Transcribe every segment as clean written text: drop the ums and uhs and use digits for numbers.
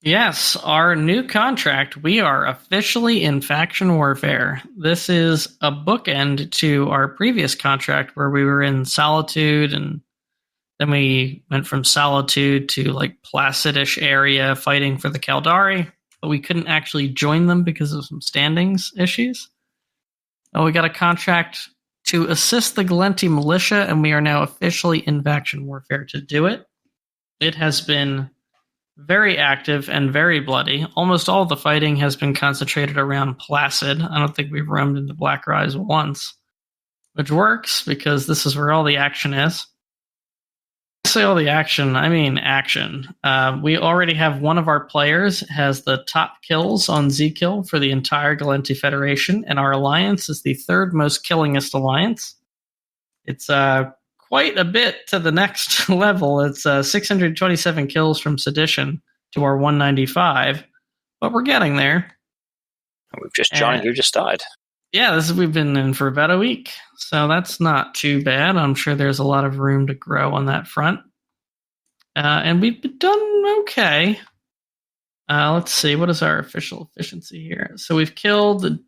Yes, our new contract, we are officially in faction warfare. This is a bookend to our previous contract where we were in Solitude, and then we went from Solitude to like Placidish area fighting for the Caldari, but we couldn't actually join them because of some standings issues. We got a contract to assist the Galenti militia, and we are now officially in faction warfare to do it. It has been very active and very bloody. Almost all the fighting has been concentrated around Placid. I don't think we've roamed into Blackrise once, which works because this is where all the action is. I say all the action, I mean action. We already have one of our players has the top kills on Z-Kill for the entire Galenti Federation, and our alliance is the third most killingest alliance. It's quite a bit to the next level. It's 627 kills from Sedition to our 195, but we're getting there. We've just joined. We've just started. Yeah, we've been in for about a week, so that's not too bad. I'm sure there's a lot of room to grow on that front. And we've done okay. Let's see, what is our official efficiency here? So we've killed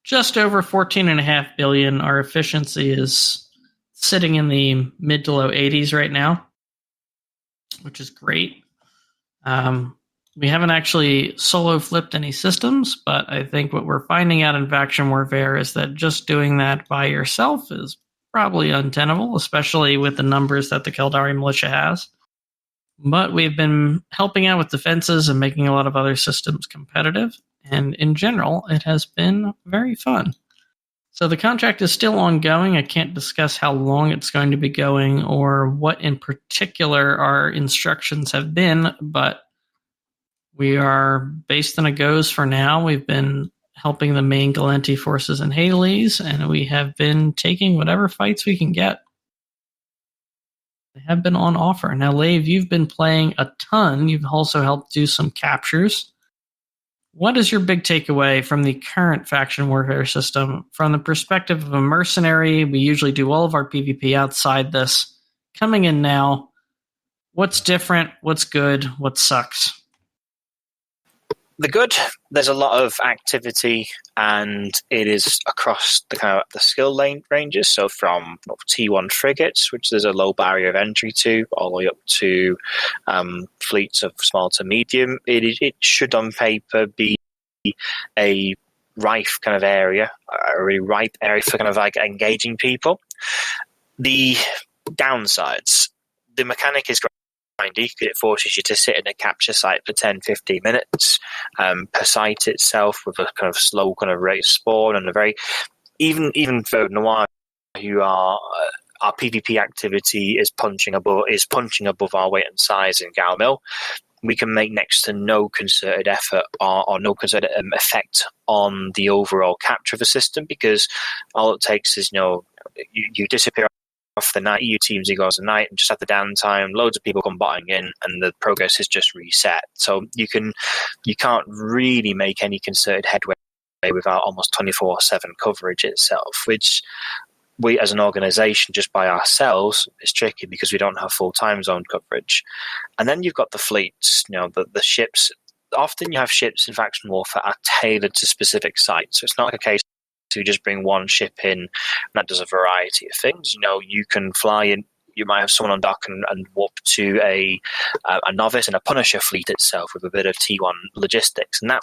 just over 14.5 billion. Our efficiency is sitting in the mid to low 80s right now, which is great. We haven't actually solo flipped any systems, but I think what we're finding out in faction warfare is that just doing that by yourself is probably untenable, especially with the numbers that the Caldari militia has. But we've been helping out with defenses and making a lot of other systems competitive, and in general, it has been very fun. So the contract is still ongoing. I can't discuss how long it's going to be going or what in particular our instructions have been, but we are based in a goes for now. We've been helping the main Galenti forces in Hades, and we have been taking whatever fights we can get. They have been on offer. Now, Lave, you've been playing a ton. You've also helped do some captures. What is your big takeaway from the current faction warfare system? From the perspective of a mercenary, we usually do all of our PvP outside this. Coming in now, what's different? What's good? What sucks? The good, there's a lot of activity, and it is across the kind of the skill ranges. So from T1 frigates, which there's a low barrier of entry to, all the way up to fleets of small to medium. It should on paper be a rife kind of area, a really ripe area for kind of like engaging people. The downsides, the mechanic is because it forces you to sit in a capture site for 10-15 minutes per site itself, with a kind of slow kind of rate of spawn, and a very even for Noir, who are our PvP activity is punching above our weight and size in Gal Mill. We can make next to no concerted effort or no concerted effect on the overall capture of the system, because all it takes is you disappear off the night, EU teams, you go as a night and just have the downtime, loads of people come botting in, and the progress is just reset. So you can't really make any concerted headway without almost 24/7 coverage itself, which we as an organization just by ourselves is tricky because we don't have full time zone coverage. And then you've got the fleets, the ships. Often you have ships in faction warfare are tailored to specific sites. So it's not like a case to just bring one ship in, and that does a variety of things. You can fly in. You might have someone on dock and warp to a novice and a Punisher fleet itself with a bit of T1 logistics, and that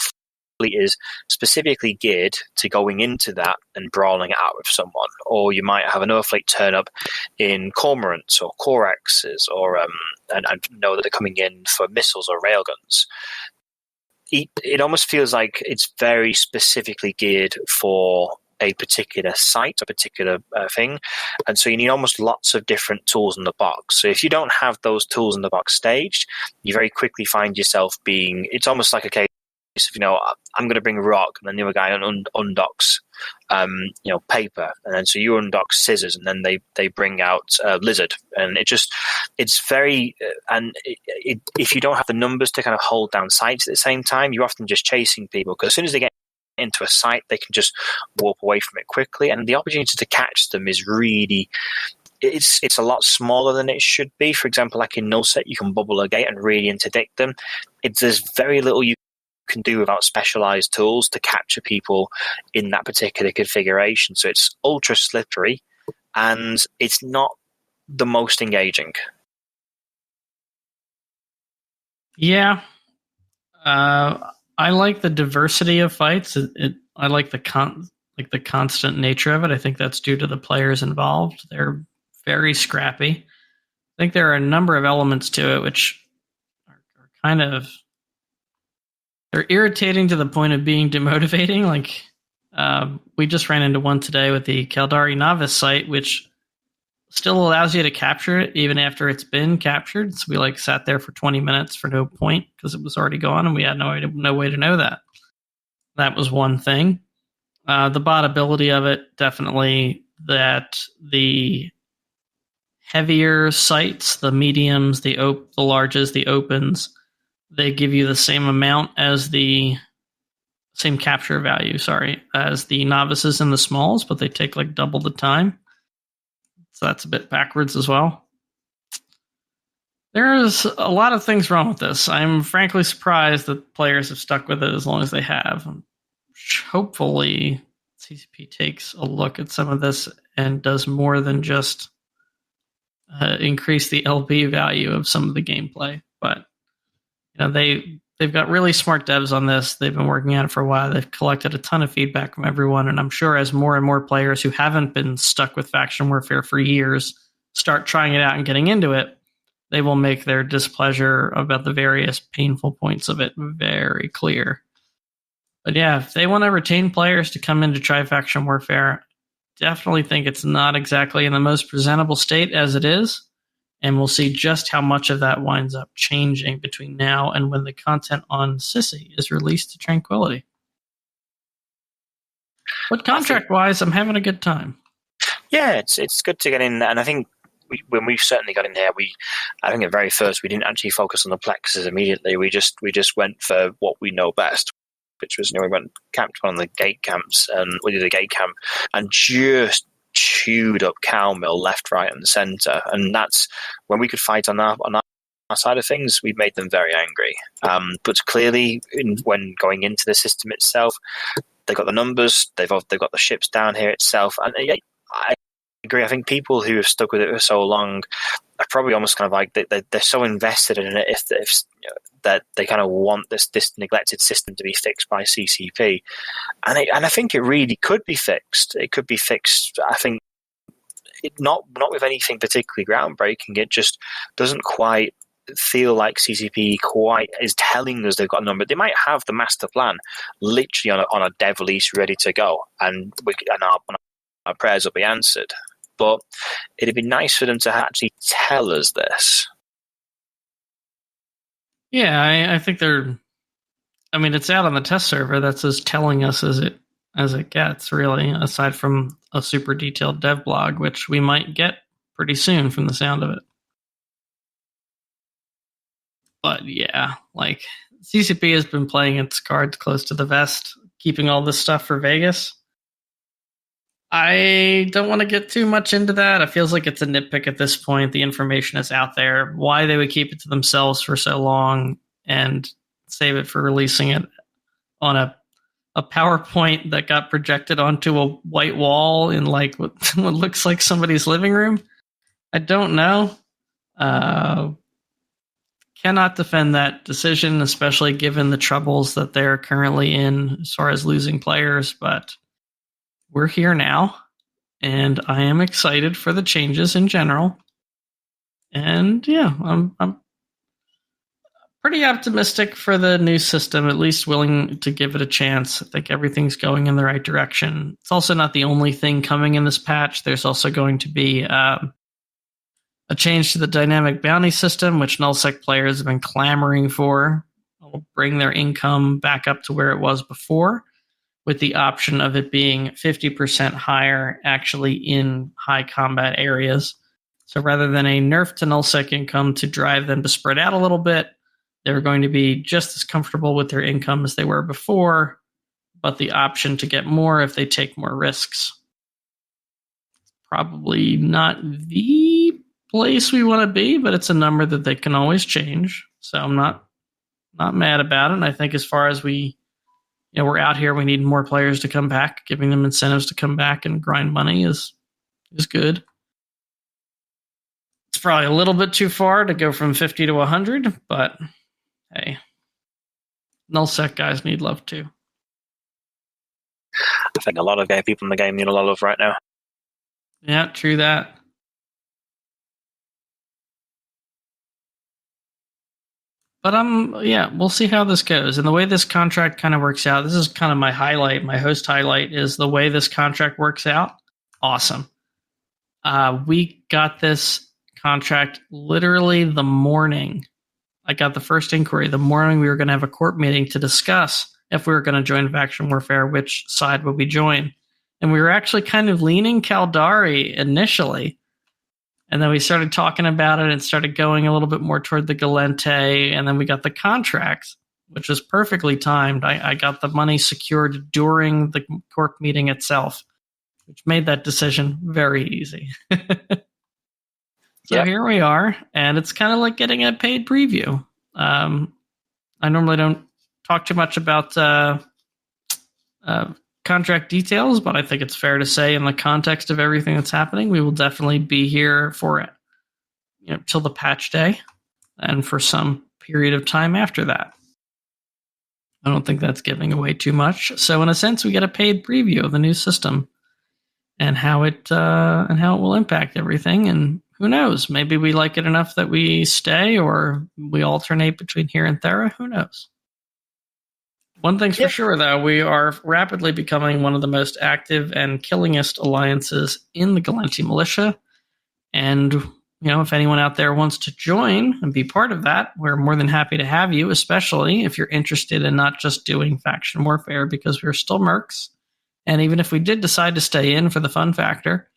fleet is specifically geared to going into that and brawling it out with someone. Or you might have another fleet turn up in cormorants or coraxes, or and know that they're coming in for missiles or railguns. It almost feels like it's very specifically geared for a particular site, a particular thing. And so you need almost lots of different tools in the box. So if you don't have those tools in the box staged, you very quickly find yourself it's almost like a case of, I'm going to bring a rock, and then the other guy undocks, paper. And then so you undock scissors, and then they bring out lizard. And it's very, if you don't have the numbers to kind of hold down sites at the same time, you're often just chasing people, because as soon as they get into a site, they can just warp away from it quickly. And the opportunity to catch them is really, it's a lot smaller than it should be. For example, like in nullsec, you can bubble a gate and really interdict them. There's very little you can do without specialized tools to capture people in that particular configuration. So it's ultra slippery, and it's not the most engaging. Yeah. I like the diversity of fights. I like the constant nature of it. I think that's due to the players involved. They're very scrappy. I think there are a number of elements to it which are kind of, they're irritating to the point of being demotivating. Like we just ran into one today with the Caldari Novice site, which still allows you to capture it even after it's been captured. So we sat there for 20 minutes for no point because it was already gone, and we had no way to know that. That was one thing. The botability of it, definitely, that the heavier sites, the mediums, the larges, the opens, they give you the same amount as the same capture value, as the novices and the smalls, but they take double the time. So that's a bit backwards as well. There's a lot of things wrong with this. I'm frankly surprised that players have stuck with it as long as they have. Hopefully, CCP takes a look at some of this and does more than just increase the LP value of some of the gameplay. But they've got really smart devs on this. They've been working on it for a while. They've collected a ton of feedback from everyone, and I'm sure as more and more players who haven't been stuck with faction warfare for years start trying it out and getting into it, they will make their displeasure about the various painful points of it very clear. But yeah, if they want to retain players to come in to try faction warfare, definitely think it's not exactly in the most presentable state as it is. And we'll see just how much of that winds up changing between now and when the content on Sissy is released to Tranquility. But contract-wise, I'm having a good time. Yeah, it's good to get in, and I think when we certainly got in here, I think at very first we didn't actually focus on the plexes immediately. We just went for what we know best, which was we went camped on the gate camps, and we did a gate camp and just chewed up cow mill left, right, and centre. And that's when we could fight on our side of things. We made them very angry. But clearly, when going into the system itself, they got the numbers. They've got the ships down here itself, and I agree. I think people who have stuck with it for so long are probably almost kind of they're so invested in it if that they kind of want this neglected system to be fixed by CCP, and I think it really could be fixed. It could be fixed. I think not with anything particularly groundbreaking. It just doesn't quite feel like CCP quite is telling us they've got a number. They might have the master plan literally on a dev release ready to go, and our prayers will be answered. But it'd be nice for them to actually tell us this. Yeah, I think it's out on the test server. That's as telling us as it gets, really, aside from a super detailed dev blog, which we might get pretty soon from the sound of it. But yeah, CCP has been playing its cards close to the vest, keeping all this stuff for Vegas. I don't want to get too much into that. It feels like it's a nitpick at this point. The information is out there. Why they would keep it to themselves for so long and save it for releasing it on a PowerPoint that got projected onto a white wall in what looks like somebody's living room, I don't know. Cannot defend that decision, especially given the troubles that they're currently in as far as losing players, but we're here now, and I am excited for the changes in general. And yeah, I'm pretty optimistic for the new system, at least willing to give it a chance. I think everything's going in the right direction. It's also not the only thing coming in this patch. There's also going to be a change to the dynamic bounty system, which nullsec players have been clamoring for. It'll bring their income back up to where it was before, with the option of it being 50% higher actually in high combat areas. So rather than a nerf to nullsec income to drive them to spread out a little bit, they're going to be just as comfortable with their income as they were before, but the option to get more if they take more risks. probably not the place we want to be, but it's a number that they can always change. So I'm not mad about it. And I think as far as we're out here, we need more players to come back. Giving them incentives to come back and grind money is good. It's probably a little bit too far to go from 50 to 100, but hey, nullsec guys need love too. I think a lot of gay people in the game need a lot of love right now. Yeah, true that. But we'll see how this goes. And the way this contract kind of works out, this is kind of my highlight, my host highlight, is the way this contract works out. Awesome. We got this contract literally the morning. I got the first inquiry the morning we were going to have a court meeting to discuss if we were going to join faction warfare, which side would we join. And we were actually kind of leaning Caldari initially. And then we started talking about it and started going a little bit more toward the Galente. And then we got the contracts, which was perfectly timed. I got the money secured during the court meeting itself, which made that decision very easy. So Here we are. And it's kind of like getting a paid preview. I normally don't talk too much about contract details, but I think it's fair to say in the context of everything that's happening, we will definitely be here for it, till the patch day and for some period of time after that. I don't think that's giving away too much. So in a sense, we get a paid preview of the new system and how it will impact everything. And who knows? Maybe we like it enough that we stay, or we alternate between here and Thera. Who knows? One thing's for sure, though, we are rapidly becoming one of the most active and killingest alliances in the Galenti militia. And, if anyone out there wants to join and be part of that, we're more than happy to have you, especially if you're interested in not just doing faction warfare, because we're still mercs. And even if we did decide to stay in for the fun factor,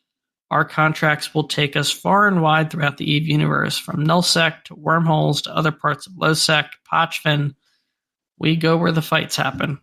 our contracts will take us far and wide throughout the EVE universe, from nullsec to wormholes to other parts of lowsec, Pochvin. We go where the fights happen.